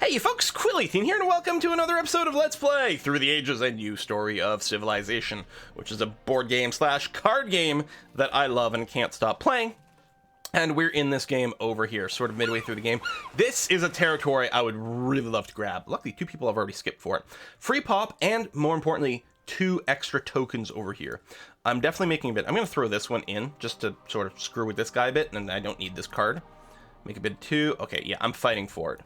Hey folks, Quillythene here, and welcome to another episode of Let's Play Through the Ages, a new story of Civilization, which is a board game slash card game that I love and can't stop playing. And we're in this game over here, sort of midway through the game. This is a territory I would really love to grab. Luckily, 2 people have already skipped for it. Free pop, and more importantly, 2 extra tokens over here. I'm definitely making a bid. I'm going to throw this one in, just to sort of screw with this guy a bit, and I don't need this card. Make a bid 2. Okay, yeah, I'm fighting for it.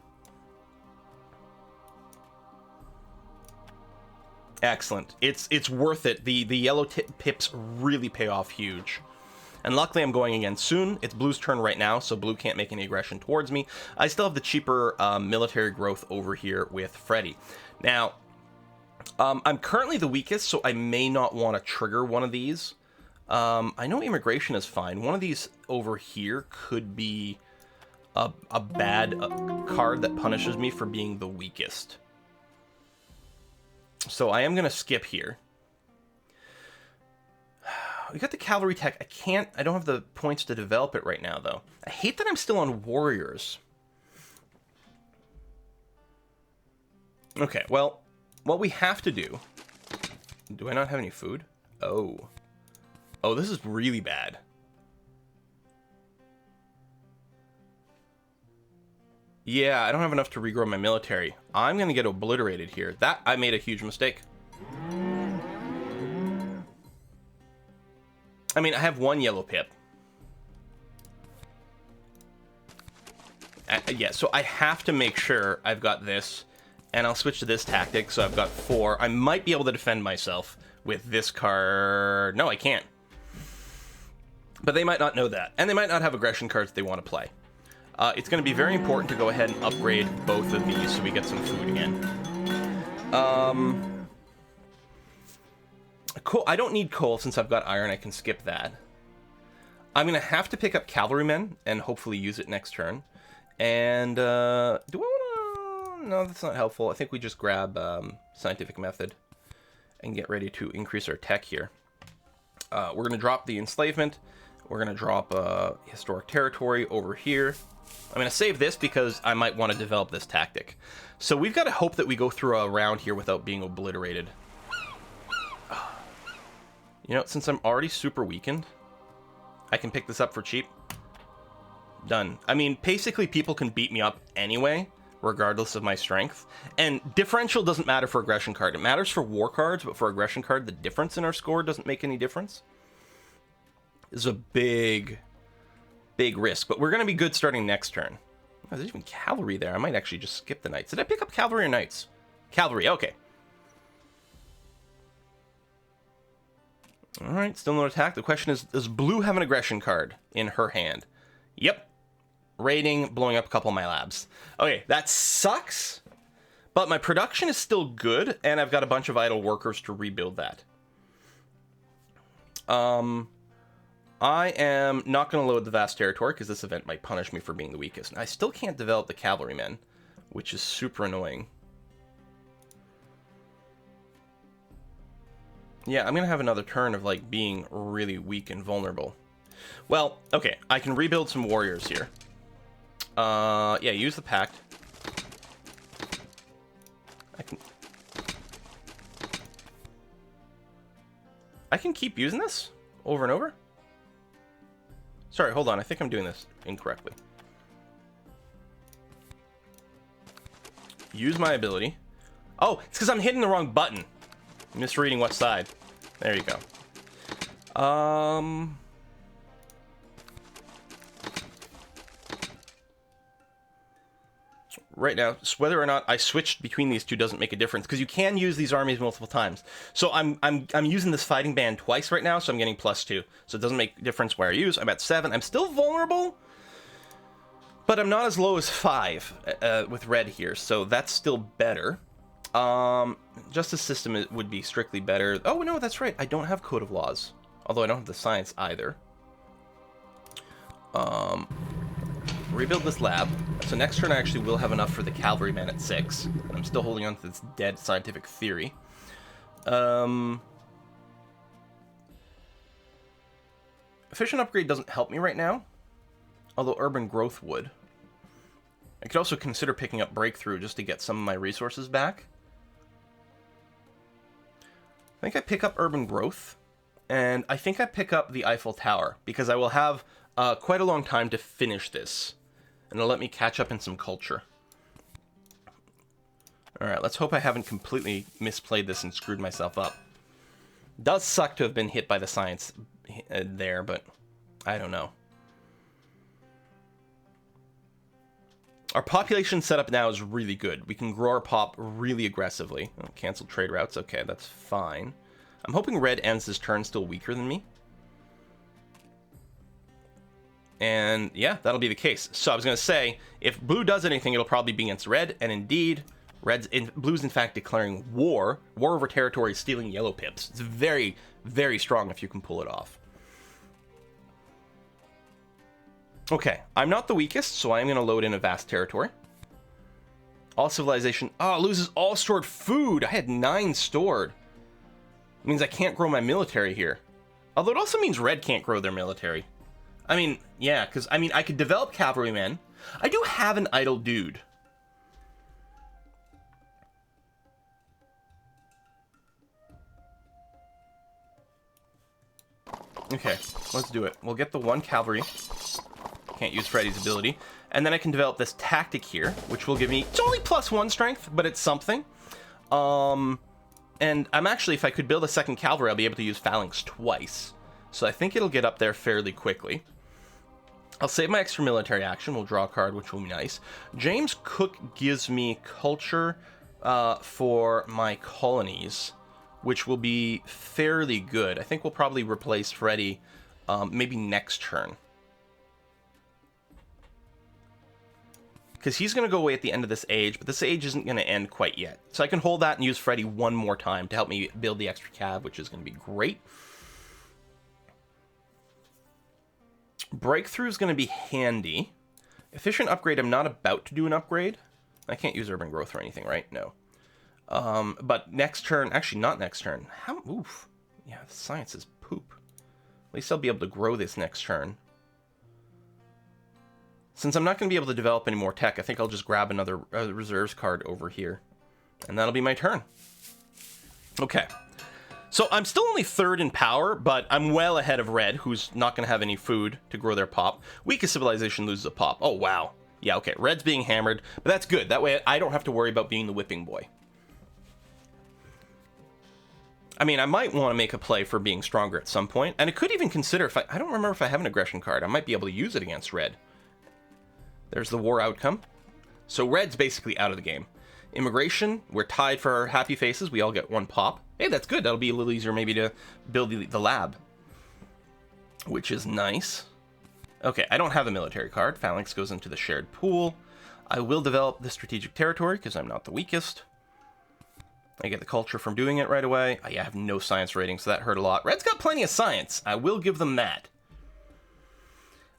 Excellent. It's worth it. The yellow pips really pay off huge. And luckily I'm going again soon. It's blue's turn right now, so blue can't make any aggression towards me. I still have the cheaper military growth over here with Freddy. Now, I'm currently the weakest, so I may not want to trigger one of these. I know immigration is fine. One of these over here could be a bad card that punishes me for being the weakest. So I am going to skip here. We got the cavalry tech. I don't have the points to develop it right now, though. I hate that I'm still on warriors. Okay, well, what we have to do... Do I not have any food? Oh. Oh, this is really bad. Yeah, I don't have enough to regrow my military. I'm going to get obliterated here. That, I made a huge mistake. I mean, I have 1 yellow pip. Yeah, so I have to make sure I've got this. And I'll switch to this tactic, so I've got 4. I might be able to defend myself with this card. No, I can't. But they might not know that. And they might not have aggression cards they want to play. It's going to be very important to go ahead and upgrade both of these so we get some food again. Cool. I don't need coal since I've got iron. I can skip that. I'm going to have to pick up cavalrymen and hopefully use it next turn. And do I want to... No, that's not helpful. I think we just grab scientific method and get ready to increase our tech here. We're going to drop the enslavement. We're going to drop historic territory over here. I'm going to save this because I might want to develop this tactic. So we've got to hope that we go through a round here without being obliterated. You know, since I'm already super weakened, I can pick this up for cheap. Done. I mean, basically people can beat me up anyway, regardless of my strength. And differential doesn't matter for aggression card. It matters for war cards, but for aggression card, the difference in our score doesn't make any difference. This is a big risk, but we're going to be good starting next turn. Oh, there's even cavalry there. I might actually just skip the knights. Did I pick up cavalry or knights? Cavalry, okay. Alright, still no attack. The question is, does blue have an aggression card in her hand? Yep. Raiding, blowing up a couple of my labs. Okay, that sucks, but my production is still good, and I've got a bunch of idle workers to rebuild that. I am not going to load the vast territory because this event might punish me for being the weakest. And I still can't develop the cavalrymen, which is super annoying. Yeah, I'm going to have another turn of like being really weak and vulnerable. Well, okay, I can rebuild some warriors here. Yeah, use the pact. I can keep using this over and over. Sorry, hold on. I think I'm doing this incorrectly. Use my ability. Oh, it's because I'm hitting the wrong button. I'm misreading what side. There you go. Right now, whether or not I switched between these two doesn't make a difference because you can use these armies multiple times. So I'm using this fighting band twice right now, so I'm getting +2. So it doesn't make a difference where I use. I'm at 7. I'm still vulnerable, but I'm not as low as 5 with red here, so that's still better. Justice system would be strictly better. Oh no, that's right. I don't have code of laws, although I don't have the science either. Rebuild this lab. So next turn I actually will have enough for the cavalryman at 6. I'm still holding on to this dead scientific theory. Efficient upgrade doesn't help me right now, although urban growth would. I could also consider picking up Breakthrough just to get some of my resources back. I think I pick up Urban Growth, and I think I pick up the Eiffel Tower, because I will have quite a long time to finish this, and it'll let me catch up in some culture. Alright, let's hope I haven't completely misplayed this and screwed myself up. Does suck to have been hit by the science there, but I don't know. Our population setup now is really good. We can grow our pop really aggressively. Oh, cancel trade routes. Okay, that's fine. I'm hoping red ends this turn still weaker than me. And yeah, that'll be the case. So I was going to say, if blue does anything, it'll probably be against red. And indeed, blue's in fact declaring war. War over territory, stealing yellow pips. It's very, very strong if you can pull it off. Okay, I'm not the weakest, so I'm going to load in a vast territory. All civilization. Oh, it loses all stored food. I had 9 stored. It means I can't grow my military here. Although it also means red can't grow their military. I mean, yeah, because, I mean, I could develop cavalrymen. I do have an idle dude. Okay, let's do it. We'll get the 1 cavalry. Can't use Freddy's ability. And then I can develop this tactic here, which will give me... It's only +1 strength, but it's something. And I'm actually, if I could build a 2nd cavalry, I'll be able to use phalanx twice. So I think it'll get up there fairly quickly. I'll save my extra military action. We'll draw a card, which will be nice. James Cook gives me culture for my colonies, which will be fairly good. I think we'll probably replace Freddy maybe next turn. Because he's going to go away at the end of this age, but this age isn't going to end quite yet. So I can hold that and use Freddy one more time to help me build the extra cav, which is going to be great. Breakthrough is going to be handy. Efficient upgrade, I'm not about to do an upgrade. I can't use urban growth or anything, right? No. But next turn, actually not next turn. Oof. Yeah, the science is poop. At least I'll be able to grow this next turn. Since I'm not going to be able to develop any more tech, I think I'll just grab another reserves card over here. And that'll be my turn. Okay. So I'm still only 3rd in power, but I'm well ahead of red, who's not going to have any food to grow their pop. Weakest civilization loses a pop. Oh, wow. Yeah, okay. Red's being hammered, but that's good. That way I don't have to worry about being the whipping boy. I mean, I might want to make a play for being stronger at some point. And I could even consider, if I don't remember if I have an aggression card. I might be able to use it against red. There's the war outcome. So red's basically out of the game. Immigration, we're tied for our happy faces. We all get 1 pop. Hey, that's good. That'll be a little easier maybe to build the lab, which is nice. Okay, I don't have a military card. Phalanx goes into the shared pool. I will develop the strategic territory because I'm not the weakest. I get the culture from doing it right away. I have no science rating, so that hurt a lot. Red's got plenty of science. I will give them that.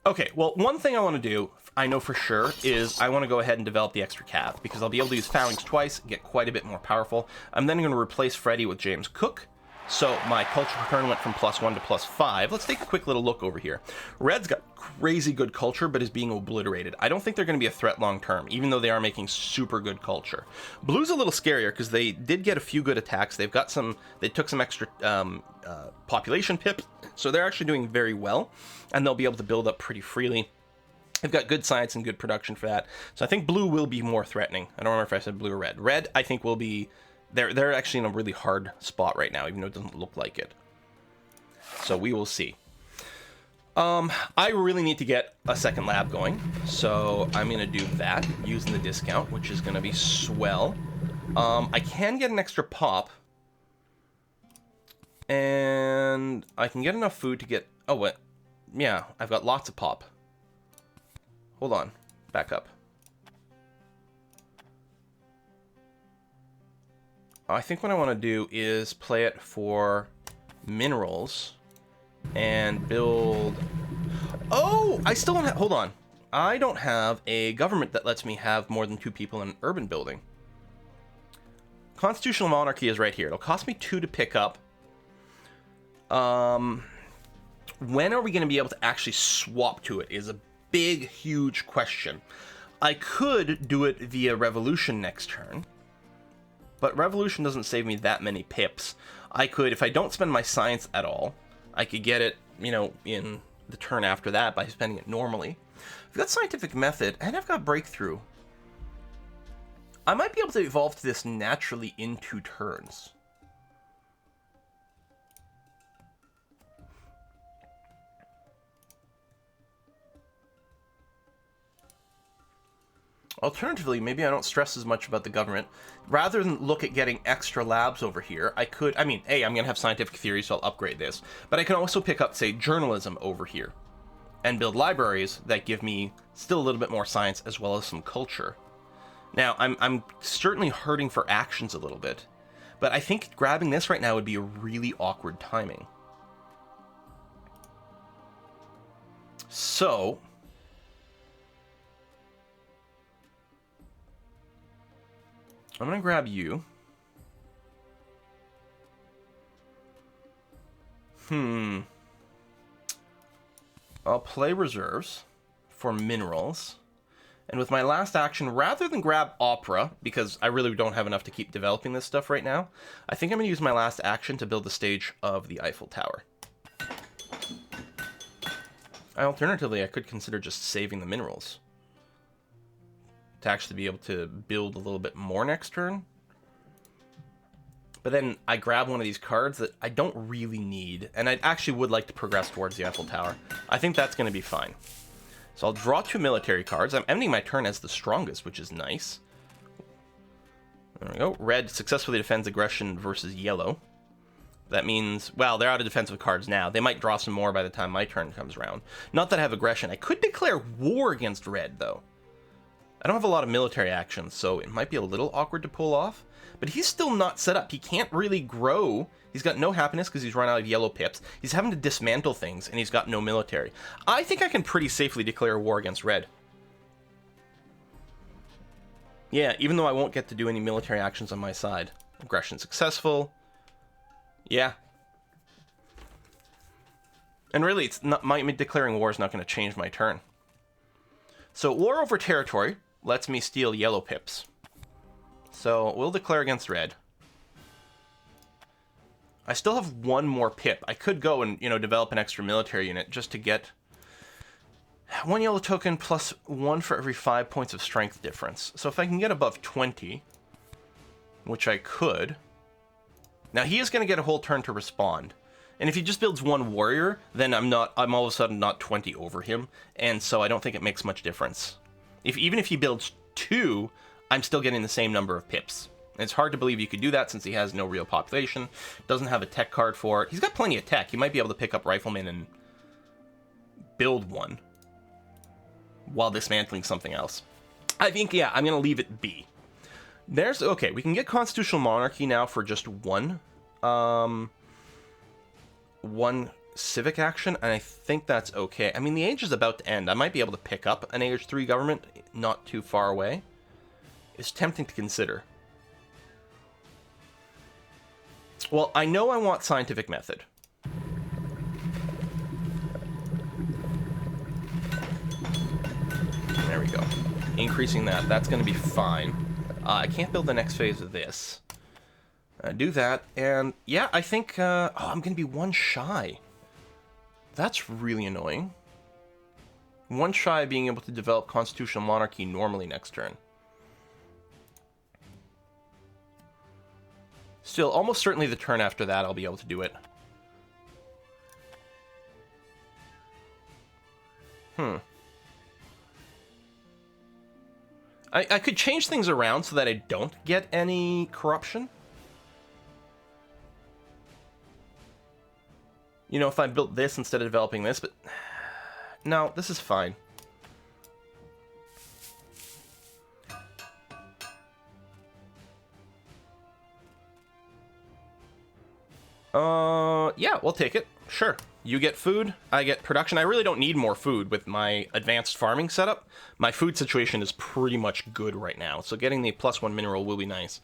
Okay, well, one thing I want to do, I know for sure, is I want to go ahead and develop the extra cav, because I'll be able to use phalanx twice, get quite a bit more powerful. I'm then going to replace Freddy with James Cook, so my culture per turn went from +1 to +5. Let's take a quick little look over here. Red's got crazy good culture, but is being obliterated. I don't think they're going to be a threat long term, even though they are making super good culture. Blue's a little scarier, because they did get a few good attacks. They've got some, they took some extra population pips, so they're actually doing very well, and they'll be able to build up pretty freely. They've got good science and good production for that, so I think blue will be more threatening. I don't remember if I said blue or red. Red, I think, will be... They're actually in a really hard spot right now, even though it doesn't look like it. So we will see. I really need to get a 2nd lab going, so I'm going to do that using the discount, which is going to be swell. I can get an extra pop, and I can get enough food to get... Oh, what? Yeah, I've got lots of pop. Hold on. Back up. I think what I want to do is play it for minerals and build... Oh! I still don't have... Hold on. I don't have a government that lets me have more than 2 people in an urban building. Constitutional monarchy is right here. It'll cost me 2 to pick up. When are we going to be able to actually swap to it is a big, huge question. I could do it via revolution next turn, but revolution doesn't save me that many pips. I could, if I don't spend my science at all, I could get it, you know, in the turn after that by spending it normally. I've got scientific method, and I've got breakthrough. I might be able to evolve to this naturally in 2 turns. Alternatively, maybe I don't stress as much about the government. Rather than look at getting extra labs over here, I could, I mean, A, I'm going to have scientific theory, so I'll upgrade this. But I can also pick up, say, journalism over here. And build libraries that give me still a little bit more science as well as some culture. Now, I'm certainly hurting for actions a little bit. But I think grabbing this right now would be a really awkward timing. So... I'm going to grab you. I'll play reserves for minerals. And with my last action, rather than grab opera, because I really don't have enough to keep developing this stuff right now, I think I'm going to use my last action to build the stage of the Eiffel Tower. Alternatively, I could consider just saving the minerals to actually be able to build a little bit more next turn. But then I grab one of these cards that I don't really need, and I actually would like to progress towards the Eiffel Tower. I think that's going to be fine. So I'll draw 2 military cards. I'm ending my turn as the strongest, which is nice. There we go. Red successfully defends aggression versus yellow. That means, well, they're out of defensive cards now. They might draw some more by the time my turn comes around. Not that I have aggression. I could declare war against red, though. I don't have a lot of military actions, so it might be a little awkward to pull off. But he's still not set up. He can't really grow. He's got no happiness because he's run out of yellow pips. He's having to dismantle things, and he's got no military. I think I can pretty safely declare war against red. Yeah, even though I won't get to do any military actions on my side. Aggression successful. Yeah. And really, it's not, my declaring war is not going to change my turn. So war over territory lets me steal yellow pips. So we'll declare against red. I still have 1 more pip. I could go and, you know, develop an extra military unit just to get 1 yellow token plus 1 for every 5 points of strength difference. So if I can get above 20, which I could. Now he is going to get a whole turn to respond. And if he just builds 1 warrior, then I'm all of a sudden not 20 over him, and so I don't think it makes much difference. Even if he builds 2, I'm still getting the same number of pips. And it's hard to believe you could do that since he has no real population, doesn't have a tech card for it. He's got plenty of tech. He might be able to pick up riflemen and build 1 while dismantling something else. I think, yeah, I'm going to leave it be. Okay, we can get constitutional monarchy now for just 1. 1 civic action, and I think that's okay. I mean, the age is about to end. I might be able to pick up an age 3 government not too far away. It's tempting to consider. Well, I know I want scientific method. There we go. Increasing that. That's going to be fine. I can't build the next phase of this. Do that, and yeah, I think, oh, I'm going to be 1 shy. That's really annoying. 1 shy of being able to develop constitutional monarchy normally next turn. Still, almost certainly the turn after that I'll be able to do it. I could change things around so that I don't get any corruption. You know, if I built this instead of developing this, but... No, this is fine. Yeah, we'll take it. Sure. You get food, I get production. I really don't need more food with my advanced farming setup. My food situation is pretty much good right now, so getting the +1 mineral will be nice.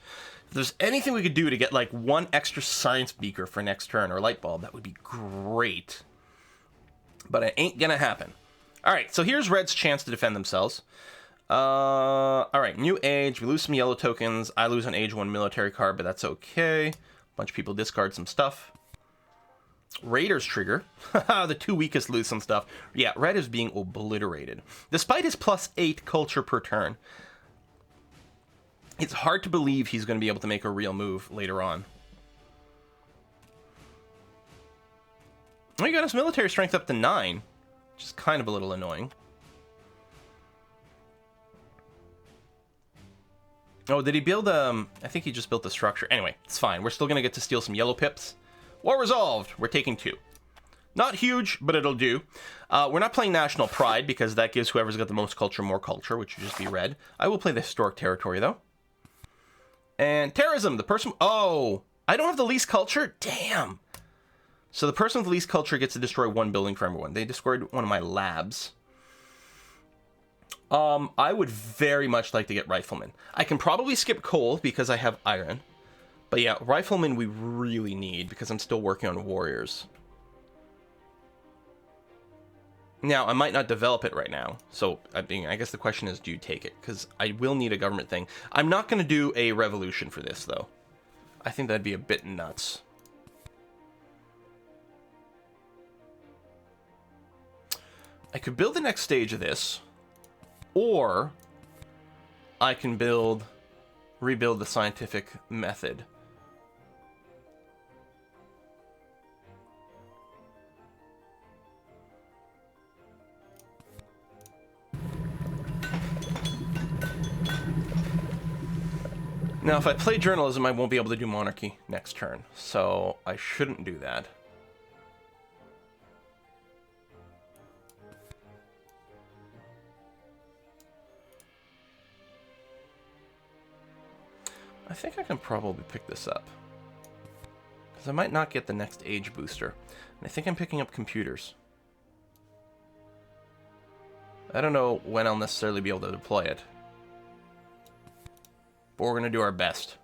If there's anything we could do to get, like, 1 extra science beaker for next turn, or light bulb, that would be great. But it ain't gonna happen. Alright, so here's Red's chance to defend themselves. Alright, new age. We lose some yellow tokens. I lose an age 1 military card, but that's okay. A bunch of people discard some stuff. Raiders trigger. The 2 weakest lose some stuff. Yeah, red is being obliterated. Despite his +8 culture per turn, it's hard to believe he's going to be able to make a real move later on. He got his military strength up to 9, which is kind of a little annoying. Oh, did he build, I think he just built the structure. Anyway, it's fine. We're still going to get to steal some yellow pips. War resolved. We're taking 2. Not huge, but it'll do. We're not playing National Pride, because that gives whoever's got the most culture more culture, which would just be red. I will play the Historic Territory, though. And Terrorism, the person... Oh, I don't have the least culture? Damn. So the person with the least culture gets to destroy 1 building for everyone. They destroyed one of my labs. I would very much like to get Rifleman. I can probably skip Coal because I have Iron. But yeah, Rifleman we really need because I'm still working on Warriors. Now, I might not develop it right now. So, I guess the question is, do you take it? Because I will need a government thing. I'm not going to do a revolution for this, though. I think that'd be a bit nuts. I could build the next stage of this. Or I can rebuild the scientific method. Now, if I play journalism, I won't be able to do monarchy next turn, so I shouldn't do that. I think I can probably pick this up. Because I might not get the next age booster. And I think I'm picking up computers. I don't know when I'll necessarily be able to deploy it. But we're going to do our best.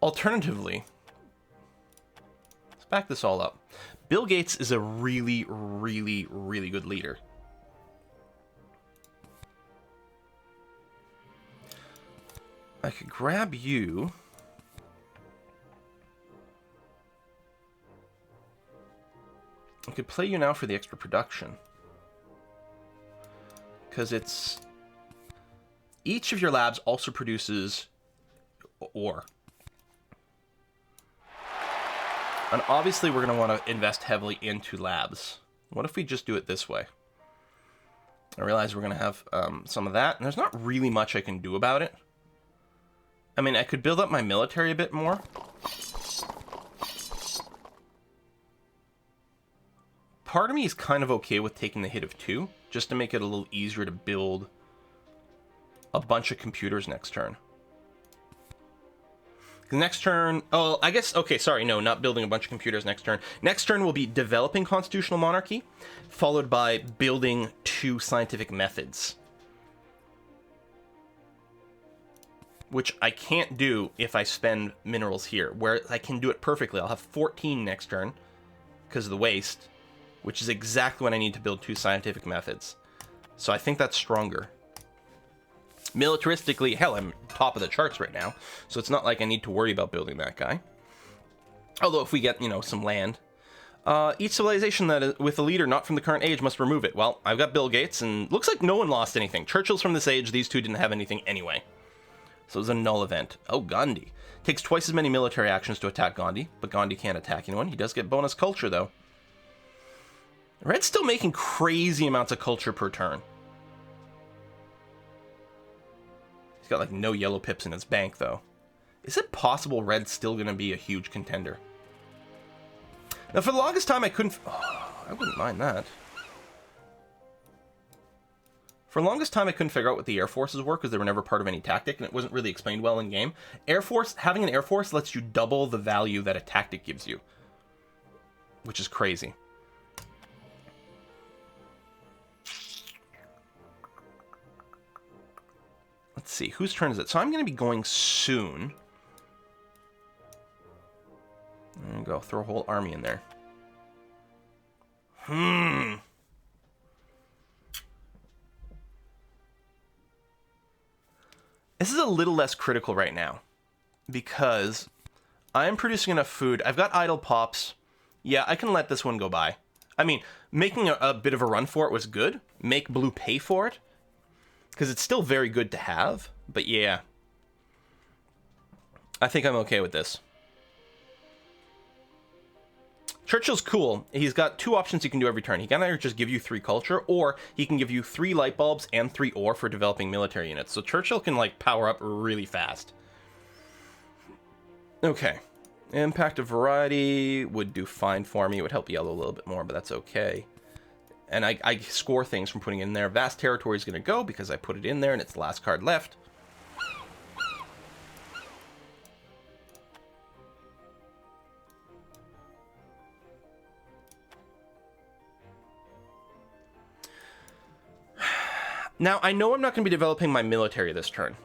Alternatively, let's back this all up. Bill Gates is a really, really, really good leader. I could grab you. I could play you now for the extra production. Because it's... Each of your labs also produces ore. And obviously we're going to want to invest heavily into labs. What if we just do it this way? I realize we're going to have some of that. And there's not really much I can do about it. I mean, I could build up my military a bit more. Part of me is kind of okay with taking the hit of 2, just to make it a little easier to build a bunch of computers next turn. The next turn... Oh, I guess... Okay, sorry, no, not building a bunch of computers next turn. Next turn will be developing constitutional monarchy, followed by building 2 scientific methods. Which I can't do if I spend minerals here, where I can do it perfectly. I'll have 14 next turn, because of the waste, which is exactly what I need to build 2 scientific methods. So I think that's stronger. Militaristically, hell, I'm top of the charts right now, so it's not like I need to worry about building that guy. Although if we get, you know, some land. Each civilization that is with a leader not from the current age must remove it. Well, I've got Bill Gates, and looks like no one lost anything. Churchill's from this age, these 2 didn't have anything anyway. So it was a null event. Oh, Gandhi. Takes twice as many military actions to attack Gandhi, but Gandhi can't attack anyone. He does get bonus culture, though. Red's still making crazy amounts of culture per turn. He's got, like, no yellow pips in his bank, though. Is it possible Red's still going to be a huge contender? Now, for the longest time, I couldn't... Oh, I wouldn't mind that. For the longest time, I couldn't figure out what the Air Forces were because they were never part of any tactic, and it wasn't really explained well in game. Having an Air Force lets you double the value that a tactic gives you, which is crazy. Let's see, whose turn is it? So I'm going to be going soon. There you go, throw a whole army in there. This is a little less critical right now because I'm producing enough food. I've got idle pops. Yeah, I can let this one go by. I mean, making a bit of a run for it was good. Make blue pay for it because it's still very good to have. But yeah, I think I'm okay with this. Churchill's cool. He's got two options he can do every turn. He can either just give you 3 culture, or he can give you 3 light bulbs and 3 ore for developing military units. So Churchill can, like, power up really fast. Okay. Impact of variety would do fine for me. It would help yellow a little bit more, but that's okay. And I score things from putting it in there. Vast Territory is going to go because I put it in there and it's the last card left. Now, I know I'm not going to be developing my military this turn.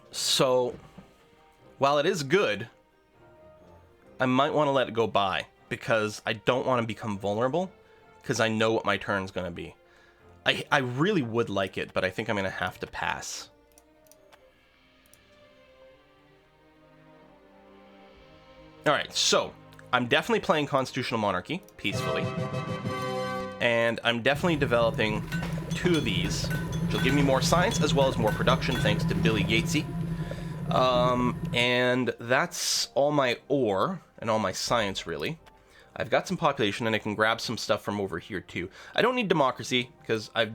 So, while it is good, I might want to let it go by, because I don't want to become vulnerable, because I know what my turn's going to be. I really would like it, but I think I'm going to have to pass. Alright, so, I'm definitely playing Constitutional Monarchy, peacefully. And I'm definitely developing 2 of these, which will give me more science as well as more production, thanks to Billy Gatesy. And that's all my ore and all my science, really. I've got some population, and I can grab some stuff from over here, too. I don't need democracy, because I've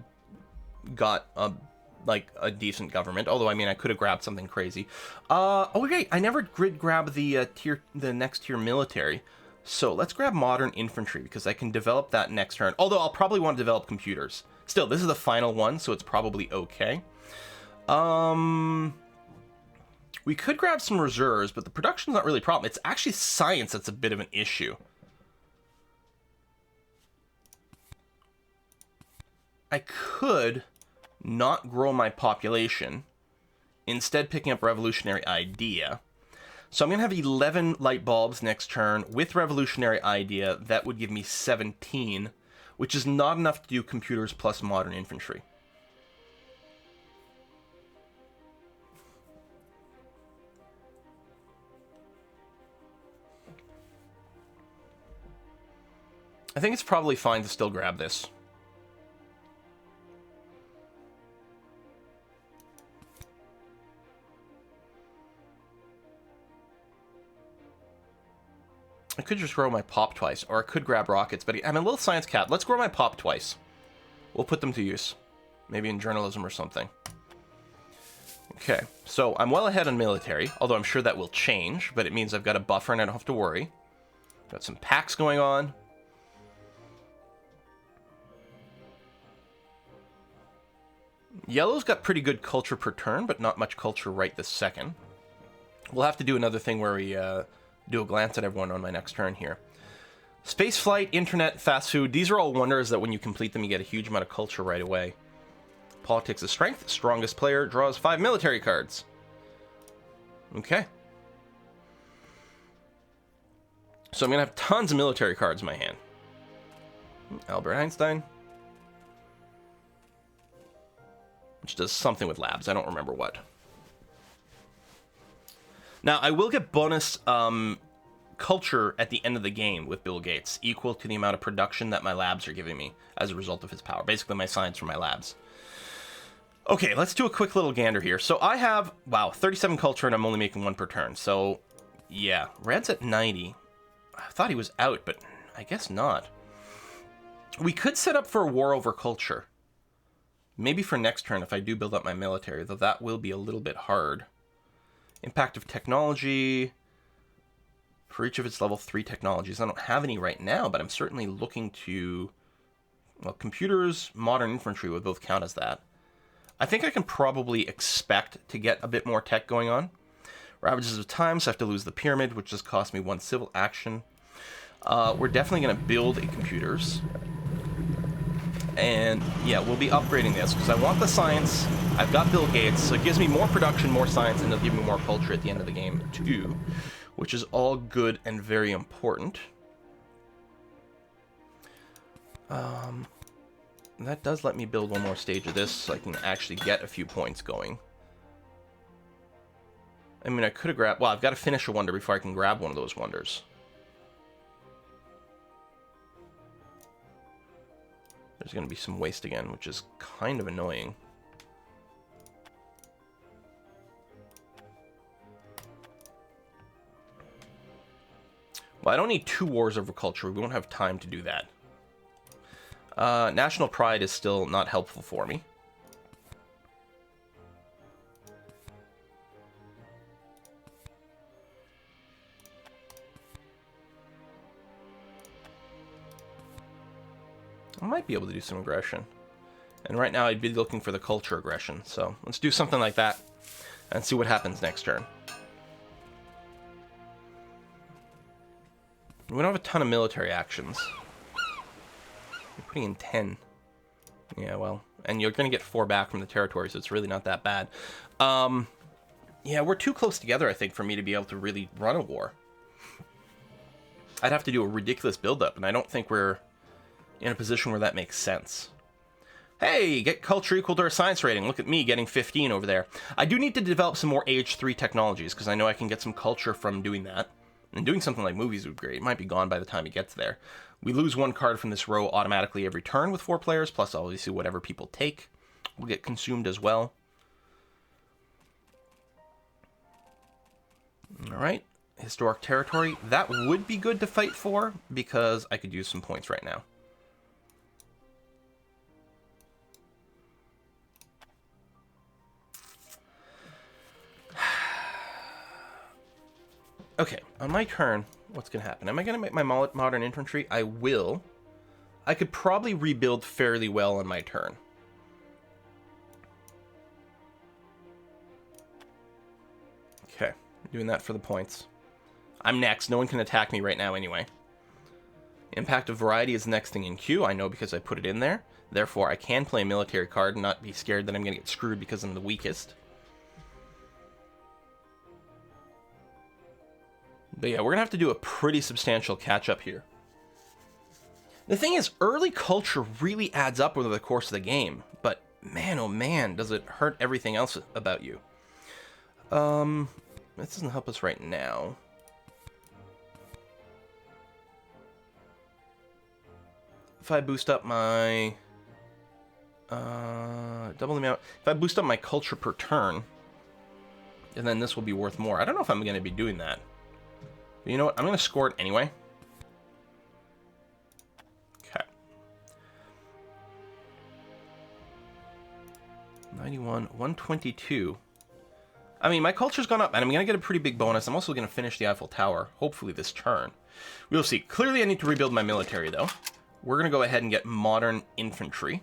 got, a decent government. Although, I mean, I could have grabbed something crazy. Okay, I never grid grab the next tier military. So let's grab modern infantry, because I can develop that next turn. Although I'll probably want to develop computers. Still, this is the final one, so it's probably okay. We could grab some reserves, but the production's not really a problem. It's actually science that's a bit of an issue. I could not grow my population, instead picking up Revolutionary Idea. So I'm going to have 11 light bulbs next turn with Revolutionary Idea. That would give me 17, which is not enough to do computers plus modern infantry. I think it's probably fine to still grab this. I could just grow my pop twice, or I could grab rockets, but I'm a little science cat. Let's grow my pop twice. We'll put them to use. Maybe in journalism or something. Okay, so I'm well ahead on military, although I'm sure that will change, but it means I've got a buffer and I don't have to worry. Got some packs going on. Yellow's got pretty good culture per turn, but not much culture right this second. We'll have to do another thing where we do a glance at everyone on my next turn here. Space flight, internet, fast food, these are all wonders that when you complete them, you get a huge amount of culture right away. Politics is strength. Strongest player draws 5 military cards. Okay. So I'm going to have tons of military cards in my hand. Albert Einstein. Which does something with labs. I don't remember what. Now, I will get bonus culture at the end of the game with Bill Gates, equal to the amount of production that my labs are giving me as a result of his power. Basically, my science from my labs. Okay, let's do a quick little gander here. So I have, wow, 37 culture, and I'm only making 1 per turn. So, yeah, Red's at 90. I thought he was out, but I guess not. We could set up for a war over culture. Maybe for next turn if I do build up my military, though that will be a little bit hard. Impact of technology. For each of its level 3 technologies. I don't have any right now, but I'm certainly looking to... Well, computers, modern infantry would both count as that. I think I can probably expect to get a bit more tech going on. Ravages of Time, so I have to lose the pyramid, which just cost me 1 civil action. We're definitely going to build a computers. And yeah, we'll be upgrading this because I want the science. I've got Bill Gates, so it gives me more production, more science, and it'll give me more culture at the end of the game too, which is all good and very important. That does let me build 1 more stage of this so I can actually get a few points going. I mean, I could have grabbed... Well, I've got to finish a wonder before I can grab one of those wonders. There's going to be some waste again, which is kind of annoying. Well, I don't need 2 wars over culture. We won't have time to do that. National pride is still not helpful for me. I might be able to do some aggression. And right now I'd be looking for the culture aggression. So let's do something like that and see what happens next turn. We don't have a ton of military actions. You're putting in 10. Yeah, well, and you're going to get 4 back from the territory, so it's really not that bad. Yeah, we're too close together, I think, for me to be able to really run a war. I'd have to do a ridiculous build-up, and I don't think we're in a position where that makes sense. Hey, get culture equal to our science rating. Look at me getting 15 over there. I do need to develop some more age 3 technologies, because I know I can get some culture from doing that. And doing something like movies would be great. It might be gone by the time it gets there. We lose 1 card from this row automatically every turn with 4 players, plus obviously whatever people take will get consumed as well. Alright, historic territory. That would be good to fight for, because I could use some points right now. Okay, on my turn, what's going to happen? Am I going to make my modern infantry? I will. I could probably rebuild fairly well on my turn. Okay, doing that for the points. I'm next. No one can attack me right now anyway. Impact of Variety is the next thing in queue. I know because I put it in there. Therefore, I can play a military card and not be scared that I'm going to get screwed because I'm the weakest. But yeah, we're going to have to do a pretty substantial catch-up here. The thing is, early culture really adds up over the course of the game. But man, oh man, does it hurt everything else about you. This doesn't help us right now. If I boost up my... double the amount... If I boost up my culture per turn, and then this will be worth more. I don't know if I'm going to be doing that. But you know what? I'm going to score it anyway. Okay. 91, 122. I mean, my culture's gone up, and I'm going to get a pretty big bonus. I'm also going to finish the Eiffel Tower, hopefully this turn. We'll see. Clearly, I need to rebuild my military, though. We're going to go ahead and get modern infantry.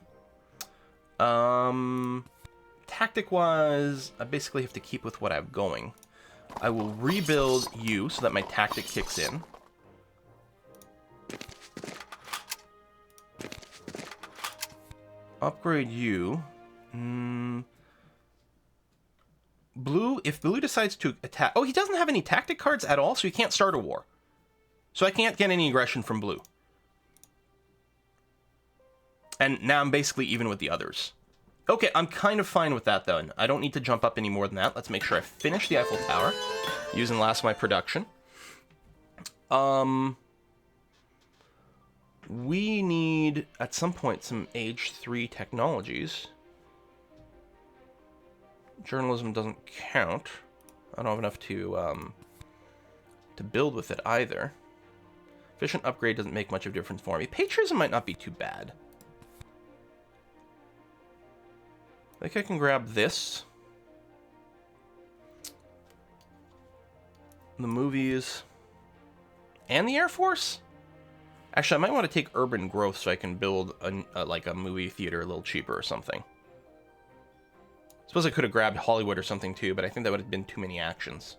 Tactic-wise, I basically have to keep with what I have going. I will rebuild you so that my tactic kicks in. Upgrade you. Blue, if Blue decides to attack... Oh, he doesn't have any tactic cards at all, so he can't start a war. So I can't get any aggression from Blue. And now I'm basically even with the others. Okay, I'm kind of fine with that, though. I don't need to jump up any more than that. Let's make sure I finish the Eiffel Tower using the last of my production. We need, at some point, some age 3 technologies. Journalism doesn't count. I don't have enough to build with it either. Efficient upgrade doesn't make much of a difference for me. Patriotism might not be too bad. I think I can grab this. The movies. And the Air Force? Actually, I might want to take urban growth so I can build like a movie theater a little cheaper or something. Suppose I could have grabbed Hollywood or something too, but I think that would have been too many actions.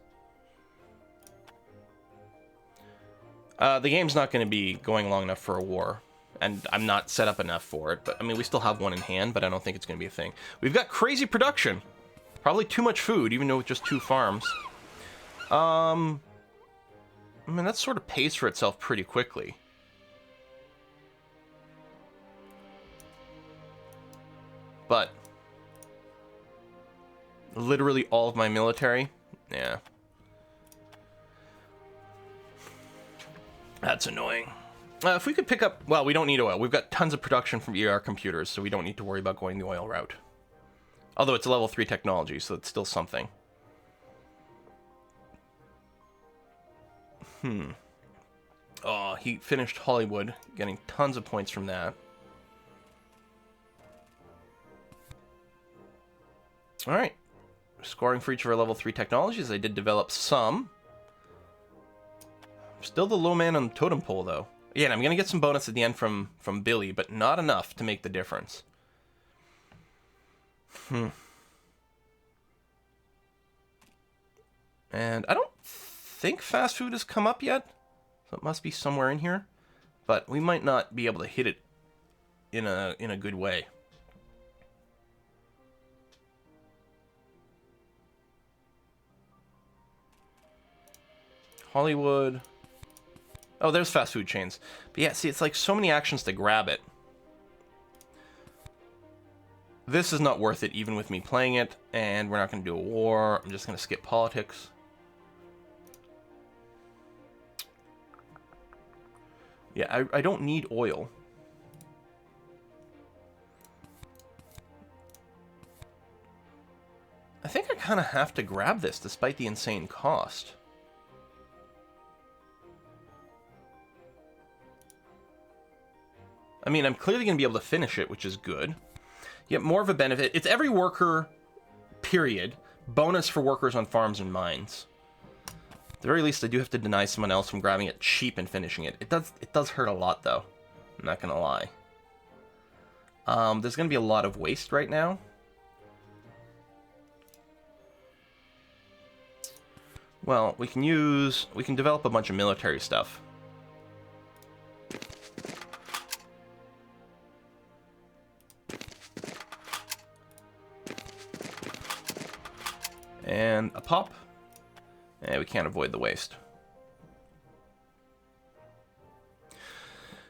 The game's not going to be going long enough for a war. And I'm not set up enough for it. But, I mean, we still have one in hand, but I don't think it's going to be a thing. We've got crazy production. Probably too much food, even though it's just 2 farms. I mean, that sort of pays for itself pretty quickly. But literally all of my military, yeah, That's annoying. If we could pick up... Well, we don't need oil. We've got tons of production from ER computers, so we don't need to worry about going the oil route. Although it's a level 3 technology, so it's still something. Oh, he finished Hollywood, getting tons of points from that. Alright. Scoring for each of our level 3 technologies. I did develop some. Still the low man on the totem pole, though. Again, I'm going to get some bonus at the end from Billy, but not enough to make the difference. And I don't think fast food has come up yet, so it must be somewhere in here. But we might not be able to hit it in a good way. Hollywood. Oh, there's fast food chains. But yeah, see, it's like so many actions to grab it. This is not worth it, even with me playing it, and we're not going to do a war. I'm just going to skip politics. Yeah, I don't need oil. I think I kind of have to grab this, despite the insane cost. I mean, I'm clearly going to be able to finish it, which is good. You get more of a benefit. It's every worker, period. Bonus for workers on farms and mines. At the very least, I do have to deny someone else from grabbing it cheap and finishing it. It does hurt a lot, though. I'm not going to lie. There's going to be a lot of waste right now. Well, we can develop a bunch of military stuff. And a pop. And we can't avoid the waste.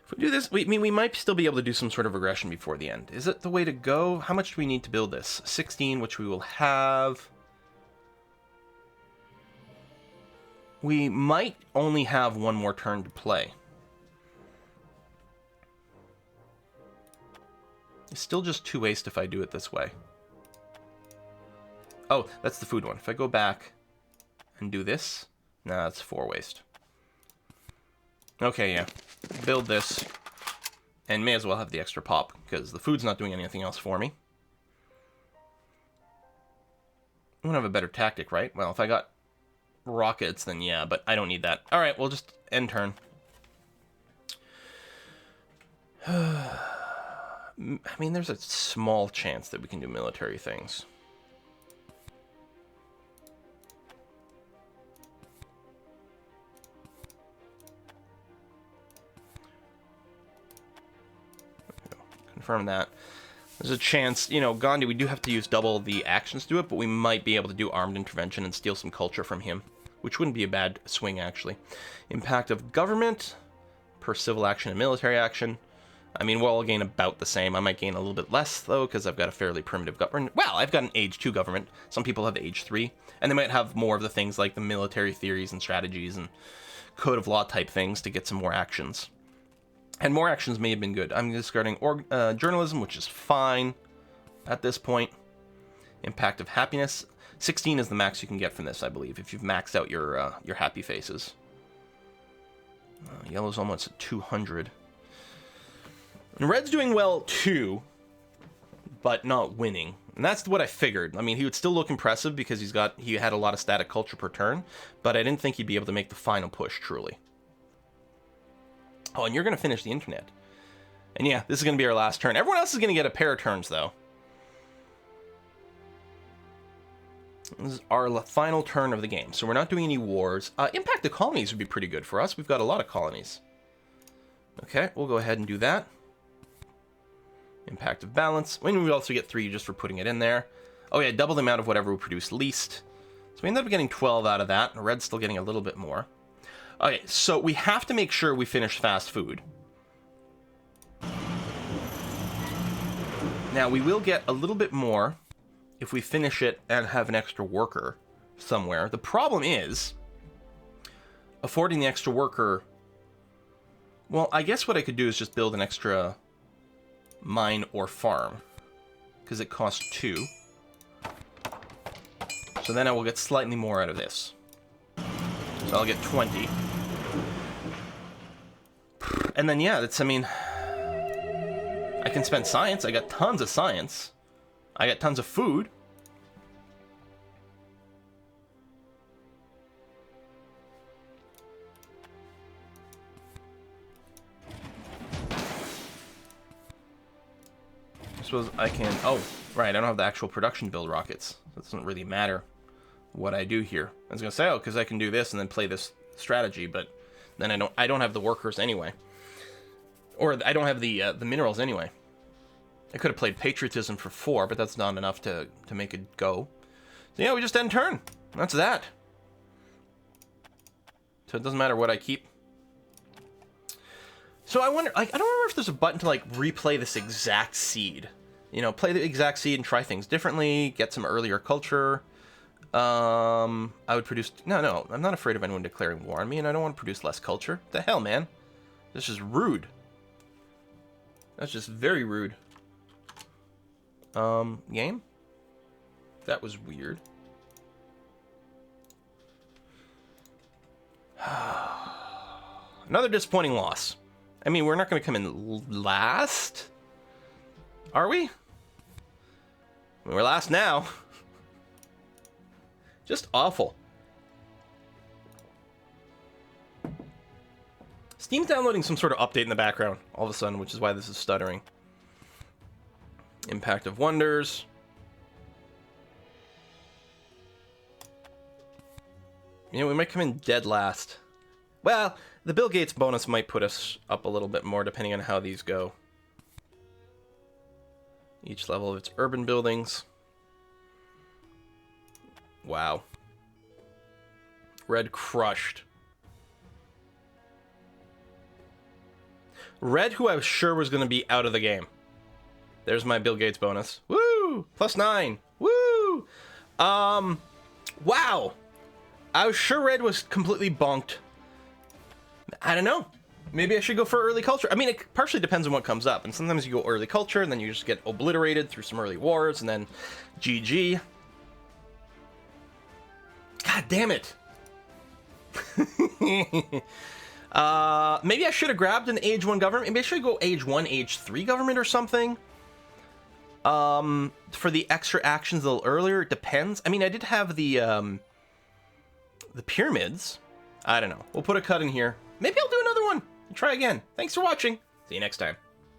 If we do this, we might still be able to do some sort of regression before the end. Is it the way to go? How much do we need to build this? 16, which we will have. We might only have one more turn to play. It's still just 2 waste if I do it this way. Oh, that's the food one. If I go back and do this, nah, that's 4 waste. Okay, yeah. Build this. And may as well have the extra pop, because the food's not doing anything else for me. I'm gonna have a better tactic, right? Well, if I got rockets, then yeah, but I don't need that. Alright, we'll just end turn. I mean, there's a small chance that we can do military things. Confirm that. There's a chance, you know, Gandhi, we do have to use double the actions to do it, but we might be able to do armed intervention and steal some culture from him, which wouldn't be a bad swing, actually. Impact of government per civil action and military action. I mean, we'll all gain about the same. I might gain a little bit less, though, because I've got a fairly primitive government. Well, I've got an age 2 government. Some people have age 3, and they might have more of the things like the military theories and strategies and code of law type things to get some more actions. And more actions may have been good. I'm discarding journalism, which is fine at this point. Impact of happiness. 16 is the max you can get from this, I believe, if you've maxed out your happy faces. Yellow's almost at 200. And red's doing well, too, but not winning. And that's what I figured. I mean, he would still look impressive because he had a lot of static culture per turn, but I didn't think he'd be able to make the final push, truly. Oh, and you're going to finish the internet. And yeah, this is going to be our last turn. Everyone else is going to get a pair of turns, though. This is our final turn of the game, so we're not doing any wars. Impact the colonies would be pretty good for us. We've got a lot of colonies. Okay, we'll go ahead and do that. Impact of balance. I mean, we also get 3 just for putting it in there. Oh yeah, double the amount of whatever we produce least. So we end up getting 12 out of that, and red's still getting a little bit more. Okay, so we have to make sure we finish fast food. Now, we will get a little bit more if we finish it and have an extra worker somewhere. The problem is, affording the extra worker Well, I guess what I could do is just build an extra mine or farm, because it costs 2. So then I will get slightly more out of this. So I'll get 20. And then, yeah, that's, I mean, I can spend science. I got tons of science. I got tons of food. I suppose I can... Oh, right, I don't have the actual production build rockets. So it doesn't really matter what I do here. I was going to say, oh, because I can do this and then play this strategy, but then I don't have the workers anyway. Or I don't have the minerals anyway. I could have played patriotism for 4, but that's not enough to make it go. So yeah, we just end turn. That's that. So it doesn't matter what I keep. So I wonder, like, I don't remember if there's a button to, like, replay this exact seed. You know, play the exact seed and try things differently, get some earlier culture. I would produce... No, I'm not afraid of anyone declaring war on me, and I don't want to produce less culture. The hell, man? This is rude. That's just very rude. Game? That was weird. Another disappointing loss. I mean, we're not going to come in last, are we? I mean, we're last now. Just awful. Steam's downloading some sort of update in the background all of a sudden, which is why this is stuttering. Impact of Wonders. You know, we might come in dead last. Well, the Bill Gates bonus might put us up a little bit more depending on how these go. Each level of its urban buildings. Wow. Red crushed. Red, who I was sure was going to be out of the game. There's my Bill Gates bonus. Woo! +9. Woo! Wow! I was sure Red was completely bonked. I don't know. Maybe I should go for early culture. I mean, it partially depends on what comes up. And sometimes you go early culture, and then you just get obliterated through some early wars, and then GG. God damn it. Maybe I should have grabbed an age 1 government. Maybe I should go age 1, age 3 government or something. For the extra actions a little earlier. It depends. I mean, I did have the pyramids. I don't know. We'll put a cut in here. Maybe I'll do another one. Try again. Thanks for watching. See you next time.